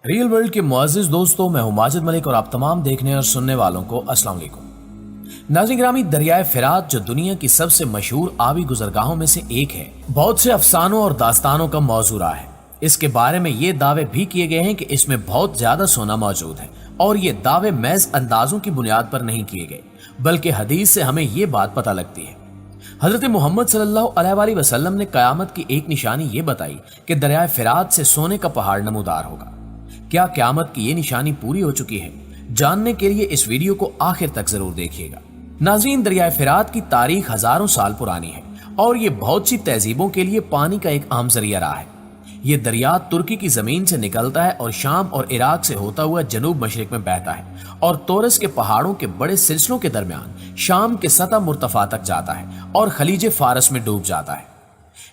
Real world के मुअज़्ज़िज़ दोस्तों, मैं हूं माजिद मलिक और आप तमाम देखने और सुनने वालों को अस्सलाम वालेकुम। नाज़रीन गिरामी, दरियाए फ़िरात जो दुनिया की सबसे मशहूर आबी गुज़रगाहों में से एक है, बहुत से अफसानों और दास्तानों का मौजू रहा है। इसके बारे में ये दावे भी किए गए हैं कि इसमें बहुत ज्यादा सोना मौजूद है, और ये दावे महज अंदाजों की बुनियाद पर नहीं किए गए, बल्कि हदीस से हमें ये बात पता लगती है। हजरत मोहम्मद सल्लल्लाहु अलैहि वसल्लम ने क़यामत की एक निशानी ये बताई कि दरियाए फ़िरात से सोने का पहाड़ नमूदार होगा। क्या क़यामत की ये निशानी पूरी हो चुकी है? जानने के लिए इस वीडियो को आखिर तक जरूर देखिएगा। नाज़रीन, दरियाए फ़िरात की तारीख हजारों साल पुरानी है और ये बहुत सी तहजीबों के लिए पानी का एक अहम जरिया रहा है। ये दरिया तुर्की की जमीन से निकलता है और शाम और इराक से होता हुआ जनूब मशरिक में बहता है और तोरस के पहाड़ों के बड़े सिलसिलों के दरमियान शाम के सतह मुर्तफा तक जाता है और खलीज फारस में डूब जाता है।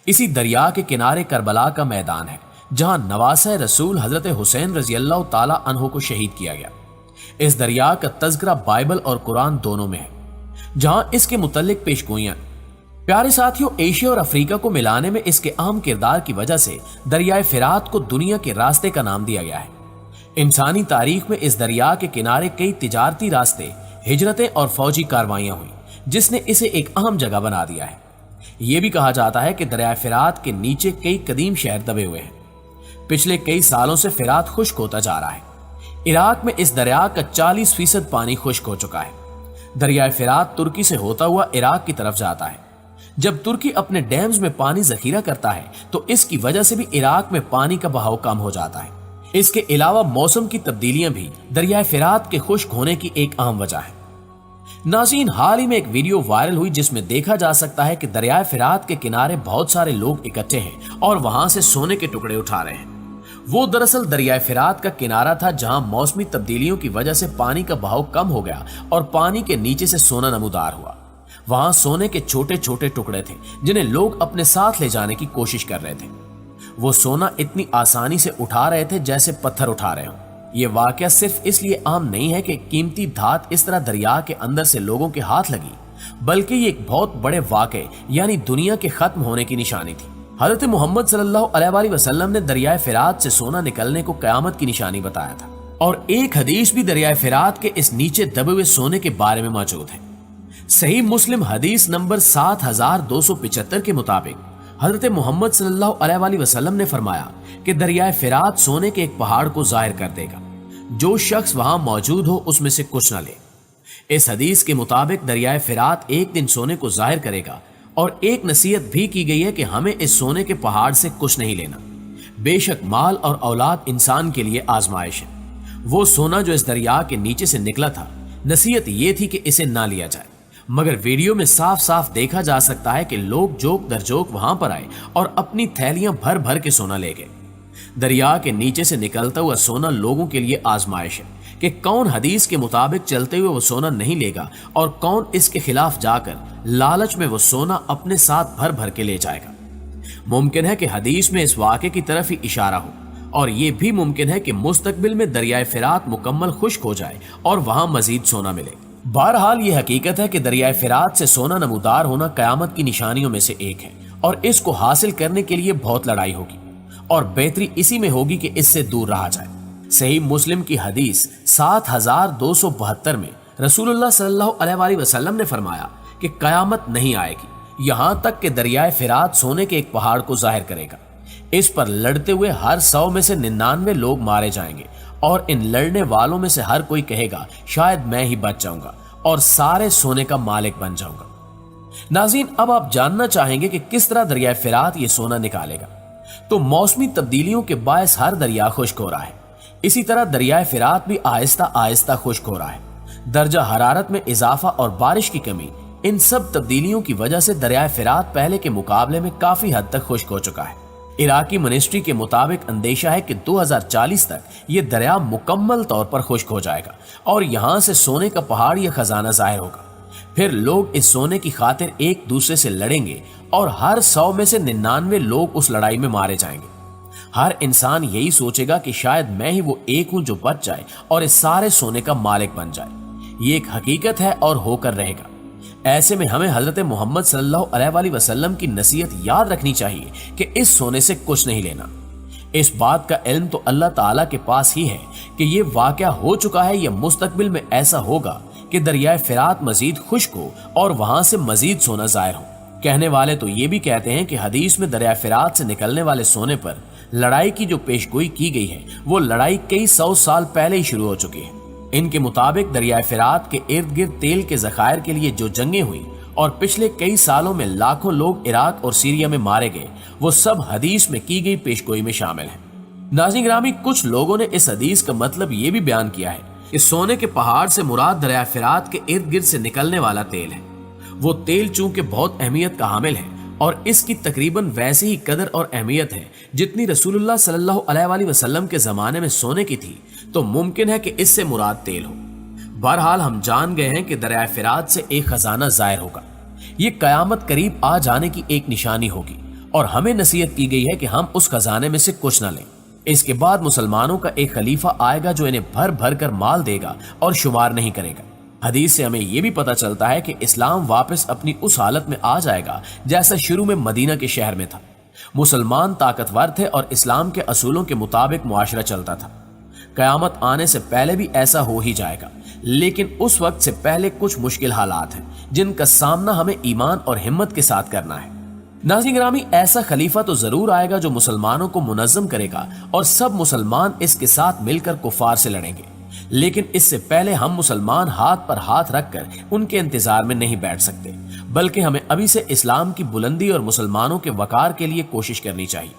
इसी दरिया के किनारे करबला का मैदान है, जहां नवासे रसूल हजरत हुसैन रजी अल्लाह ताला अन्हु को शहीद किया गया। इस दरिया का तज़किरा बाइबल और कुरान दोनों में है, जहां इसके मुतल्लिक पेशगोइयां। प्यारे साथियों, एशिया और अफ्रीका को मिलाने में इसके अहम किरदार की वजह से दरियाए फ़िरात को दुनिया के रास्ते का नाम दिया गया है। इंसानी तारीख में इस दरिया के किनारे कई तिजारती रास्ते, हिजरतें और फौजी कार्रवाइयां हुई, जिसने इसे एक अहम जगह बना दिया है। यह भी कहा जाता है कि दरियाए फ़िरात के नीचे कई कदीम शहर दबे हुए हैं। पिछले कई सालों से फ़िरात खुश्क होता जा रहा है। इराक में इस दरिया का 40% पानी खुश्क हो चुका है। दरियाए फ़िरात तुर्की से होता हुआ इराक की तरफ जाता है। जब तुर्की अपने डैम्स में पानी जखीरा करता है तो इसकी वजह से भी इराक में पानी का बहाव कम हो जाता है। इसके अलावा मौसम की तब्दीलियां भी दरियाए फ़िरात के खुश्क होने की एक अहम वजह है। नाज़रीन, हाल ही में एक वीडियो वायरल हुई जिसमें देखा जा सकता है कि दरियाए फ़िरात के किनारे बहुत सारे लोग इकट्ठे हैं और वहां से सोने के टुकड़े उठा रहे हैं। वो दरअसल दरियाए फ़िरात का किनारा था, जहां मौसमी तब्दीलियों की वजह से पानी का बहाव कम हो गया और पानी के नीचे से सोना नमूदार हुआ। वहां सोने के छोटे छोटे टुकड़े थे जिन्हें लोग अपने साथ ले जाने की कोशिश कर रहे थे। वो सोना इतनी आसानी से उठा रहे थे जैसे पत्थर उठा रहे हों। ये वाकया सिर्फ इसलिए आम नहीं है कि कीमती धात इस तरह दरिया के अंदर से लोगों के हाथ लगी, बल्कि ये एक बहुत बड़े वाकये यानी दुनिया के खत्म होने की निशानी थी। हजरत मोहम्मद सल्लल्लाहु अलैहि वसल्लम ने दरियाए फ़िरात से सोना निकलने को क़यामत की निशानी बताया था, और एक हदीस भी दरियाए फ़िरात के इस नीचे दबे हुए सोने के बारे में मौजूद है। सही मुस्लिम हदीस नंबर 7275 के मुताबिक हजरत मोहम्मद सल्लल्लाहु अलैहि वसल्लम ने फरमाया कि दरियाए फ़िरात सोने के एक पहाड़ को जाहिर कर देगा। जो शख्स वहां मौजूद हो उसमें से कुछ न ले। इस हदीस के मुताबिक दरियाए फ़िरात एक दिन सोने को जाहिर करेगा, और एक नसीहत भी की गई है कि हमें इस सोने के पहाड़ से कुछ नहीं लेना। बेशक माल और औलाद इंसान के लिए आजमाइश है। वो सोना जो इस दरिया के नीचे से निकला था, नसीहत ये थी कि इसे ना लिया जाए। मगर वीडियो में साफ साफ देखा जा सकता है कि लोग जोक दर जोक वहां पर आए और अपनी थैलियां भर भर के सोना ले गए। दरिया के नीचे से निकलता हुआ सोना लोगों के लिए आजमाइश है कि कौन हदीस के मुताबिक चलते हुए वो सोना नहीं लेगा और कौन इसके खिलाफ जाकर लालच में वो सोना अपने साथ भर भर के ले जाएगा। मुमकिन है कि हदीस में इस वाक़े की तरफ ही इशारा हो, और ये भी मुमकिन है कि मुस्तकबिल में दरियाए फ़िरात मुकम्मल खुश्क हो जाए और वहां मजीद सोना मिले। बहरहाल ये हकीकत है कि दरियाए फ़िरात से सोना नमूदार होना क़यामत की निशानियों में से एक है, और इसको हासिल करने के लिए बहुत लड़ाई होगी, और बेहतरी इसी में होगी कि इससे दूर रहा जाए। सही मुस्लिम की हदीस 7272 में रसूलुल्लाह सल्लल्लाहु अलैहि वसल्लम ने फरमाया कि क़यामत नहीं आएगी यहां तक कि दरियाए फ़िरात सोने के एक पहाड़ को जाहिर करेगा। इस पर लड़ते हुए हर 100 में से 99 लोग मारे जाएंगे, और इन लड़ने वालों में से हर कोई कहेगा शायद मैं ही बच जाऊंगा और सारे सोने का मालिक बन जाऊंगा। नाज़रीन, अब आप जानना चाहेंगे कि किस तरह दरियाए फ़िरात ये सोना निकालेगा। तो मौसमी तब्दीलियों के बायस हर दरिया खुश्क हो रहा है। इसी तरह दरियाए फ़िरात भी आहिस्ता आहिस्ता खुश्क हो रहा है। दर्जा हरारत में इजाफा और बारिश की कमी, इन सब तब्दीलियों की वजह से दरियाए फ़िरात पहले के मुकाबले में काफी हद तक खुश्क हो चुका है। इराकी मिनिस्ट्री के मुताबिक अंदेशा है कि 2040 तक ये दरिया मुकम्मल तौर पर खुश्क हो जाएगा और यहां से सोने का पहाड़ या खजाना जाहिर होगा। फिर लोग इस सोने की खातिर एक दूसरे से लड़ेंगे और हर 100 में से 99 लोग उस लड़ाई में मारे जाएंगे। हर इंसान यही सोचेगा कि शायद मैं ही वो एक हूं जो बच जाए और इस सारे सोने का मालिक बन जाए। ये एक हकीकत है और होकर रहेगा। ऐसे में हमें हजरत मोहम्मद सल्लल्लाहु अलैहि वसल्लम की नसीहत याद रखनी चाहिए कि इस सोने से कुछ नहीं लेना। इस बात का इल्म तो अल्लाह ताला के पास ही है कि ये वाकया हो चुका है या मुस्तकबिल में ऐसा होगा कि दरियाए फिरात मजीद खुश्क हो और वहां से मजीद सोना जाहिर हो। कहने वाले तो ये भी कहते हैं कि हदीस में दरिया फिरात से निकलने वाले सोने पर लड़ाई की जो पेशगोई की गई है वो लड़ाई कई 100 साल पहले ही शुरू हो चुकी है। इनके मुताबिक दरिया फिरात के इर्द गिर्द तेल के जखायर के लिए जो जंगें हुई और पिछले कई सालों में लाखों लोग इराक और सीरिया में मारे गए, वो सब हदीस में की गई पेशगोई में शामिल है। नाज़रीन गिरामी, कुछ लोगों ने इस हदीस का मतलब ये भी बयान किया है कि सोने के पहाड़ से मुराद दरिया फिरात के इर्द गिर्द से निकलने वाला तेल है। वो तेल चूंकि बहुत अहमियत का हामिल है और इसकी तकरीबन वैसी ही कदर और अहमियत है जितनी रसूलुल्लाह सल्लल्लाहु अलैहि वसल्लम के जमाने में सोने की थी, तो मुमकिन है कि इससे मुराद तेल हो। बहरहाल हम जान गए हैं कि दरिया फिरात से एक खजाना जाहिर होगा। ये कयामत करीब आ जाने की एक निशानी होगी और हमें नसीहत की गई है कि हम उस खजाने में से कुछ न लें। इसके बाद मुसलमानों का एक खलीफा आएगा जो इन्हें भर भर कर माल देगा और शुमार नहीं करेगा। हदीस से हमें यह भी पता चलता है कि इस्लाम वापस अपनी उस हालत में आ जाएगा जैसा शुरू में मदीना के शहर में था। मुसलमान ताकतवर थे और इस्लाम के असूलों के मुताबिक मुआशरा चलता था। कयामत आने से पहले भी ऐसा हो ही जाएगा, लेकिन उस वक्त से पहले कुछ मुश्किल हालात हैं जिनका सामना हमें ईमान और हिम्मत के साथ करना है। नाज़रीन गिरामी, ऐसा खलीफा तो जरूर आएगा जो मुसलमानों को मुनज़्ज़म करेगा और सब मुसलमान इसके साथ मिलकर कुफार से लड़ेंगे। लेकिन इससे पहले हम मुसलमान हाथ पर हाथ रखकर उनके इंतजार में नहीं बैठ सकते, बल्कि हमें अभी से इस्लाम की बुलंदी और मुसलमानों के वकार के लिए कोशिश करनी चाहिए।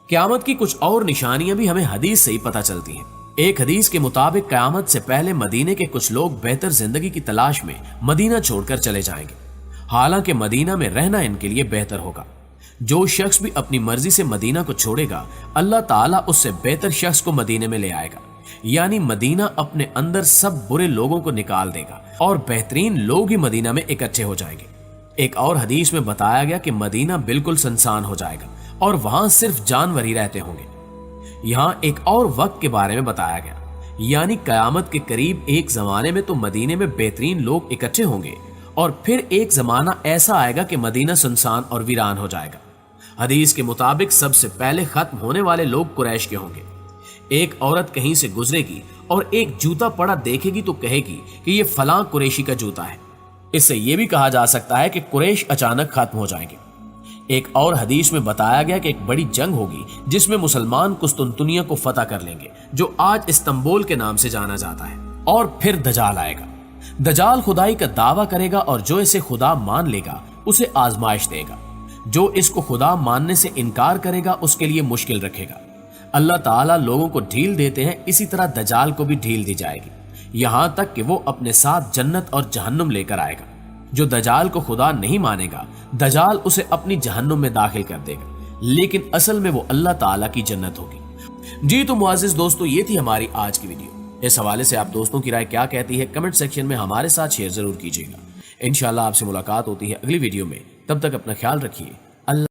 क़यामत की कुछ और निशानियां भी हमें हदीस से ही पता चलती हैं। एक हदीस के मुताबिक क़यामत से पहले मदीने के कुछ लोग बेहतर जिंदगी की तलाश में मदीना छोड़कर चले जाएंगे। हालांकि मदीना में रहना इनके लिए बेहतर होगा। जो शख्स भी अपनी मर्जी से मदीना को छोड़ेगा, अल्लाह ताला उससे बेहतर शख्स को मदीने में ले आएगा। यानी मदीना अपने अंदर सब बुरे लोगों को निकाल देगा और बेहतरीन लोग ही मदीना में इकट्ठे हो जाएंगे। एक और हदीस में बताया गया कि मदीना बिल्कुल सुनसान हो जाएगा और वहां सिर्फ जानवर ही रहते होंगे। यहाँ एक और वक्त के बारे में बताया गया, यानी कयामत के करीब एक जमाने में तो मदीने में बेहतरीन लोग इकट्ठे होंगे और फिर एक जमाना ऐसा आएगा कि मदीना सुनसान और वीरान हो जाएगा। हदीस के मुताबिक सबसे पहले खत्म होने वाले लोग कुरैश के होंगे। एक औरत कहीं से गुजरेगी और एक जूता पड़ा देखेगी तो कहेगी कि ये फलां कुरैशी का जूता है। इससे यह भी कहा जा सकता है कि कुरैश अचानक खत्म हो जाएंगे। एक और हदीस में बताया गया कि एक बड़ी जंग होगी जिसमें मुसलमान कुस्तुनतुनिया को फतह कर लेंगे, जो आज इस्तांबुल के नाम से जाना जाता है। और फिर दजाल आएगा। दजाल खुदाई का दावा करेगा और जो इसे खुदा मान लेगा उसे आजमाइश देगा। जो इसको खुदा मानने से इनकार करेगा उसके लिए मुश्किल रखेगा। अल्लाह ताला लोगों को ढील देते हैं, इसी तरह दजाल को भी ढील दी जाएगी, यहां तक कि वो अपने साथ जन्नत और जहन्नुम लेकर आएगा। जो दजाल को खुदा नहीं मानेगा, दजाल उसे अपनी जहन्नुम में दाखिल कर देगा, लेकिन असल में वो अल्लाह ताला की जन्नत होगी। जी तो मुआज़िज़ दोस्तों, ये थी हमारी आज की वीडियो। इस हवाले से आप दोस्तों की राय क्या कहती है कमेंट सेक्शन में हमारे साथ शेयर जरूर कीजिएगा। इंशाल्लाह आपसे मुलाकात होती है अगली वीडियो में। तब तक अपना ख्याल रखिए।